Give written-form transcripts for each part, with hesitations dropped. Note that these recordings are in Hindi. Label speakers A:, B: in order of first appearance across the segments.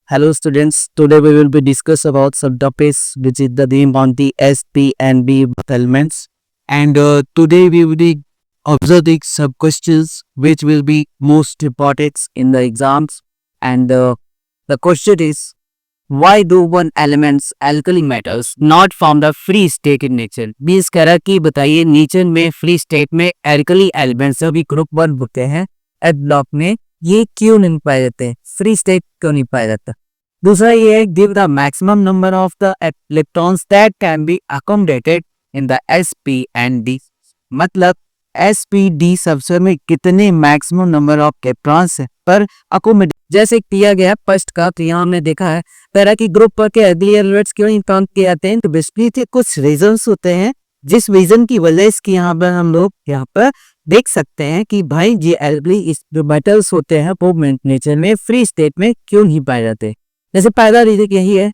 A: Hello students, today we will be discuss about some topics which is the name on the S, P and B elements, and today we will be observing some questions which will be most important in the exams, and the question is, why do one elements alkali metals not found a free state in nature? बीस कह रहा कि बताइए नेचर में फ्री स्टेट में alkali elements अभी ग्रुप 1 होते हैं एट ब्लॉक में, ये क्यों नहीं पाए जाते हैं, फ्री स्टेट क्यों नहीं पाया जाता। दूसरा ये है, give the maximum number of the electrons that can be accommodated in the S P and D, मतलब एस पी डी सबसेट में कितने मैक्सिमम नंबर ऑफ इलेक्ट्रॉन्स पर अकोमोडेट जैसे किया गया फर्स्ट का। तो यहाँ हमने देखा है पैरा की ग्रुप पर के अगली एलिमेंट्स क्यों नहीं काउंट किए जाते हैं, तो बेसिकली कुछ रीजंस होते हैं जिस रीजन की वजह से यहाँ पर हम लोग यहाँ पर देख सकते हैं कि भाई ये एल्कली जो मेटल्स होते हैं वो नेचर में फ्री स्टेट में क्यों नहीं पाए जाते। जैसे पहला रीजन यही है,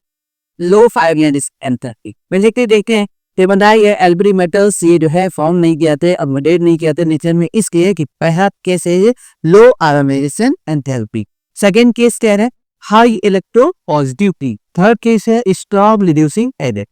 A: लो फाइब्रियस एंथैल्पी। बेसिकली देखते हैं कि बताइए एल्कली मेटल्स ये जो है फॉर्म नहीं किए जाते, अकोमोडेट नहीं किए जाते नेचर में, इसलिए कि पहला केस है low ionization enthalpy. Second case क्या है, हाई इलेक्ट्रोपॉजिटिविटी। थर्ड केस है स्ट्रॉन्ग रिड्यूसिंग एजेंट।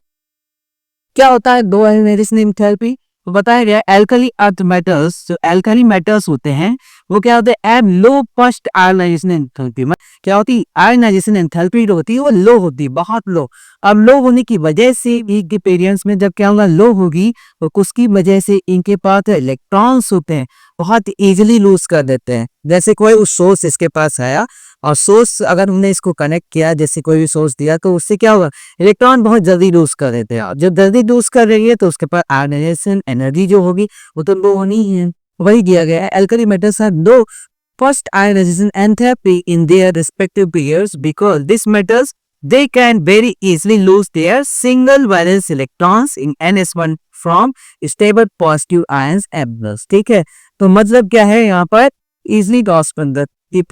A: क्या होता है दो आयोनाइजेशन एंथैल्पी, तो बताया गया एल्कली अर्थ मेटल्स, जो एल्कली मेटल्स होते हैं वो क्या होते हैं, एम लो फर्स्ट आयोनाइजेशन एंथैल्पी। क्या होती है, आयोनाइजेशन एंथैल्पी जो होती है वो लो होती है, बहुत लो। अब लो होने की वजह से वीक पेरियड्स में जब क्या होगा, लो होगी, तो उसकी वजह से इनके पास इलेक्ट्रॉन्स होते हैं बहुत इजीली लूज कर देते हैं। जैसे कोई उस सोर्स इसके पास आया और सोर्स अगर हमने इसको कनेक्ट किया, जैसे कोई भी सोर्स दिया, तो उससे क्या होगा, इलेक्ट्रॉन बहुत जल्दी लूज कर देते हैं। जब जल्दी लूज कर रही है तो उसके पास आयोनाइजेशन एनर्जी जो होगी वो तो लो होनी है, वही दिया गया है। Alkali metals have low first ionization enthalpy in their respective pairs because this metals they can very easily lose their single valence electrons in ns1 from stable positive ions M+। ठीक है, तो मतलब क्या है यहाँ पर इजिली लॉस पर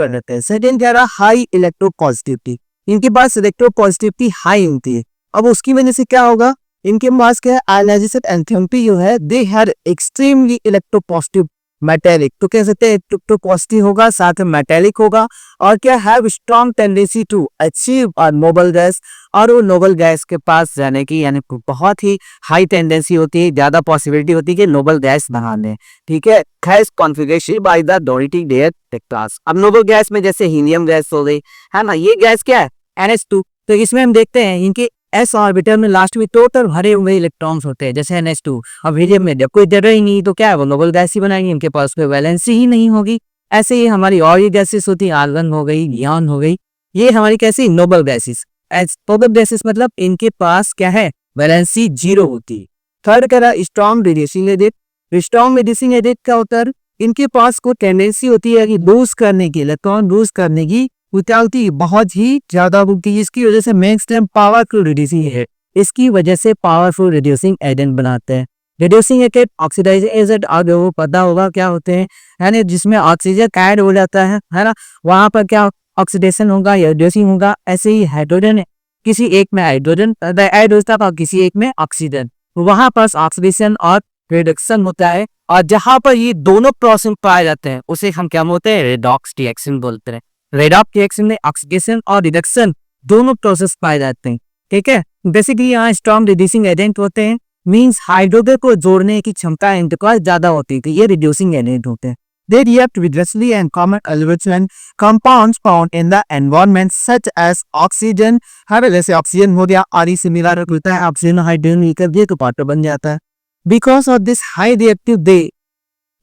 A: रहते हैं। सेकेंड क्या रहा, हाई इलेक्ट्रोपॉजिटिविटी। इनके पास इलेक्ट्रोपॉजिटिविटी हाई होती है। अब उसकी वजह से क्या होगा, इनके पास क्या है, आयोनाइजेशन एंथैल्पी जो है they have extremely electropositive metallic. तो कह सकते हैं इलेक्ट्रोपॉजिटिव होगा साथ में मेटेलिक होगा, और क्या have strong tendency to achieve और नोबल गैस, और वो नोबल गैस के पास जाने की यानी बहुत ही हाई टेंडेंसी होती है, ज्यादा पॉसिबिलिटी होती है कि नोबल गैस बनाने। ठीक है, gas configuration by the donating their electrons. अब नोबल गैस में जैसे हीलियम गैस हो गई है ना, ये गैस क्या है NH2। तो इसमें हम देखते हैं इनके एस ऑर्बिटल में लास्ट में टोटल भरे हुए इलेक्ट्रॉन्स होते हैं जैसे NH2। अब हीलियम में जब कोई जगह ही नहीं तो क्या है, वो नोबल गैस ही बनाएंगे, इनके पास कोई वैलेंसी ही नहीं होगी। ऐसे ही हमारी और ये गैसेस होती है, आर्गन हो गई, नियॉन हो गई, ये हमारी कैसी नोबल गैसेस। नोबल गैसेस मतलब इनके पास क्या है, वैलेंसी जीरो होती है। थर्ड कह रहा strong reducing agent. Strong reducing agent क्या होता है, इनके पास कोई टेंडेंसी होती है कि लूज करने की, इलेक्ट्रॉन लूज करने की होती बहुत ही ज्यादा होती है। इसकी वजह से makes them powerful reducing agent, इसकी वजह से पावरफुल रिड्यूसिंग एजेंट बनाते हैं। रिड्यूसिंग एजेंट ऑक्सीडाइजिंग एजेंट, और वो पता होगा क्या होते हैं, यानी जिसमें ऑक्सीजन ऐड हो जाता है ना, वहां पर क्या ऑक्सीडेशन होगा या रिड्यूसिंग होगा। ऐसे ही हाइड्रोजन है, किसी एक में हाइड्रोजन ऐड होता है और किसी एक में ऑक्सीजन, वहां पर ऑक्सीडेशन और रिडक्शन होता है। और जहां पर ये दोनों प्रोसेस पाए जाते हैं उसे हम क्या बोलते हैं, रेडॉक्स रिएक्शन बोलते हैं। रेडॉक्स रिएक्शन में ऑक्सीडेशन और रिडक्शन दोनों प्रोसेस पाए जाते हैं। ठीक है, बेसिकली यहाँ स्ट्रॉन्ग रिड्यूसिंग एजेंट होते हैं, मींस हाइड्रोजन को जोड़ने की क्षमता इनके पास ज्यादा होती है, तो ये रिड्यूसिंग एजेंट होते हैं। They react vigorously and common elements compounds found in the environment such as oxygen। हर जैसे ऑक्सीजन हो गया और इससे मिला होता है, ऑक्सीजन हाइड्रोजन मिलकर दिए तो वाटर बन जाता है। Because of this high reactive they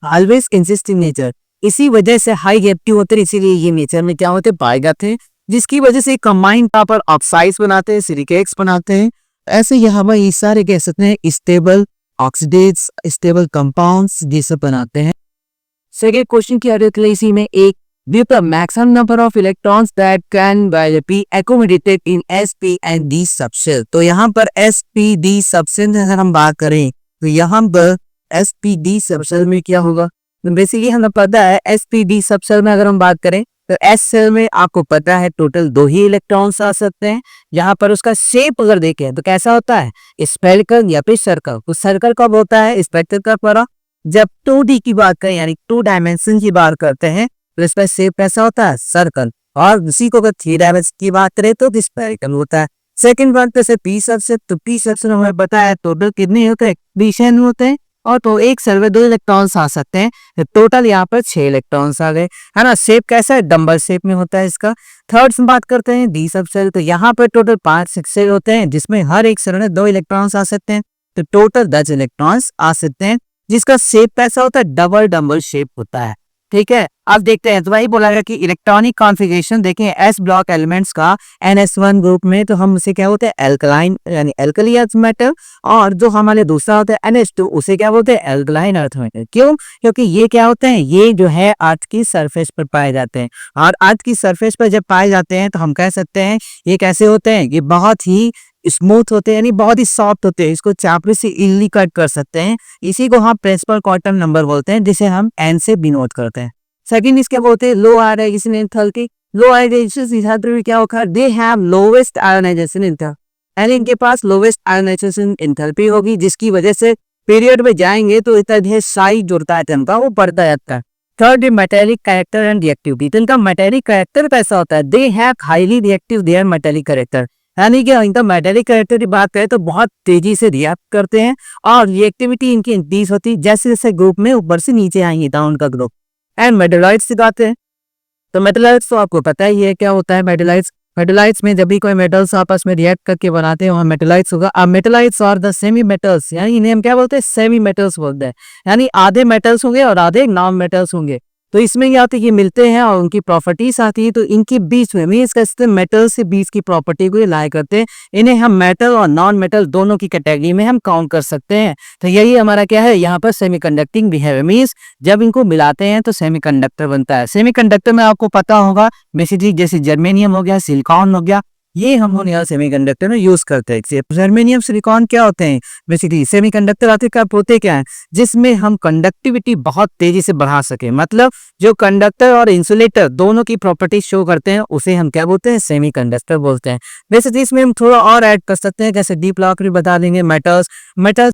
A: always insist in nature। इसी वजह से हाई रिएक्टिव होते हैं, इसीलिए ये नेचर में क्या होते हैं, पाए जाते हैं, जिसकी वजह से कंबाइन पर ऑक्साइड्स बनाते हैं, सिलिकेट्स बनाते हैं। ऐसे यहाँ पर ये सारे कह सकते हैं स्टेबल ऑक्सीडेट्स, स्टेबल कंपाउंड्स ये सब बनाते हैं। सेकेंड क्वेश्चन की अरे इसी में एक, give the maximum number of electrons that can be accommodated in sp and d subshell. तो यहाँ पर sp-d सबसेल अगर हम बात करें तो यहाँ पर sp-d सबसेल में क्या होगा, तो बेसिकली हमें पता है sp-d सबसेल में अगर हम बात करें तो एस सेल में आपको पता है टोटल 2 ही इलेक्ट्रॉन्स आ सकते हैं। यहाँ पर उसका शेप अगर देखें तो कैसा होता है, स्फेरिकल या फिर सर्कल। तो सर्कल कब होता है, स्पेक्ट्रल का पर जब 2D की बात करें यानी 2 डायमेंशन की बात करते हैं तो इसका शेप कैसा होता है, सर्कल। और उसी को अगर 3 डायमेंशन की बात करें तो डिस्पेरिकल होता है। सेकंड बात जैसे पी सबसेट, तो पी सबसेट हमें बताया टोटल कितने होते हैं, एक्सप्रेशन होते हैं, और तो एक सेल में 2 इलेक्ट्रॉन्स आ सकते हैं, टोटल यहाँ पर 6 इलेक्ट्रॉन्स आ गए, है ना। शेप कैसा है, डंबल शेप में होता है इसका। थर्ड से बात करते हैं डी सब सेल, तो यहाँ पर टोटल 5 सेल होते हैं जिसमें हर एक सेल में 2 इलेक्ट्रॉन्स आ सकते हैं, तो टोटल 10 इलेक्ट्रॉन्स आ सकते हैं, जिसका शेप कैसा होता है, डबल डंबल शेप होता है। ठीक है, अब देखते हैं, तो वही बोला गया कि इलेक्ट्रॉनिक कॉन्फ़िगरेशन देखें एस ब्लॉक एलिमेंट्स का NS1 ग्रुप में, तो हम उसे क्या बोलते हैं, एल्कलाइन यानी एल्कली अर्थ मेटल, और जो हमारे दूसरा होता है NH2 उसे क्या बोलते हैं, एल्कलाइन अर्थ मेटल। क्यों? क्योंकि ये क्या होते हैं, ये जो है अर्थ की सरफेस पर पाए जाते हैं, और अर्थ की सरफेस पर जब पाए जाते हैं तो हम कह सकते हैं ये कैसे होते हैं, ये बहुत ही स्मूथ होते हैं, यानी बहुत ही सॉफ्ट होते हैं, इसको चापड़े से इजीली कट कर सकते हैं। इसी को हम प्रिंसिपल क्वांटम नंबर बोलते हैं, जिसे हम n से डिनोट करते हैं। सेकंड इसके बोलते हैं low ionization enthalpy. Low ionization क्या होगा, they have lowest ionisation enthalpy, यानी इनके पास लोवेस्ट आयोनाइजेशन एंथैल्पी होगी, जिसकी वजह से पीरियड में जाएंगे तो इतना ढेर साइज जुड़ता है इनका, वो बढ़ता जाता है। Third metallic character and reactivity, तो इनका मेटेलिक कैरेक्टर कैसा होता है, they have highly reactive their metallic character, यानी कि इनका मेटेलिक कैरेक्टर की बात करें तो बहुत तेजी से रिएक्ट करते हैं, और रिएक्टिविटी इनकी इंक्रीज होती है जैसे जैसे ग्रुप में ऊपर से नीचे आएंगे डाउन का ग्रुप। एंड मेटेलॉइड्स की बात है, तो मेटेलॉइड्स तो आपको पता ही है क्या होता है। मेटेलॉइड्स, मेटेलॉइड्स में जब भी कोई मेटल्स आपस में रिएक्ट करके बनाते हैं वहाँ मेटेलॉइड्स होगा। अब मेटेलॉइड्स और द सेमी मेटल्स, यानी इन्हें हम क्या बोलते हैं, सेमी मेटल्स बोलते हैं, यानी आधे मेटल्स होंगे और आधे नॉन मेटल्स होंगे। तो इसमें क्या होता है, ये मिलते हैं और उनकी प्रॉपर्टीज आती है, तो इनके बीच में मीन्स कैसे मेटल से बीच की प्रॉपर्टी को ये लाई करते हैं, इन्हें हम मेटल और नॉन मेटल दोनों की कैटेगरी में हम काउंट कर सकते हैं। तो यही हमारा क्या है, यहाँ पर सेमीकंडक्टिंग बिहेवियर, मीन्स जब इनको मिलाते हैं तो सेमीकंडक्टर बनता है। सेमीकंडक्टर में आपको पता होगा बेसिकली जैसे जर्मेनियम हो गया, सिलिकॉन हो गया, ये हम लोग यहाँ सेमीकंडक्टर में यूज करते हैं। जर्मेनियम सिलिकॉन क्या होते हैं, बेसिकली सेमीकंडक्टर आते क्या होते क्या है, जिसमें हम कंडक्टिविटी बहुत तेजी से बढ़ा सके, मतलब जो कंडक्टर और इंसुलेटर दोनों की प्रॉपर्टी शो करते हैं उसे हम क्या बोलते हैं, सेमीकंडक्टर बोलते हैं। वैसे इसमें हम थोड़ा और ऐड कर सकते हैं, जैसे डीप लॉक भी बता देंगे। Metals, metals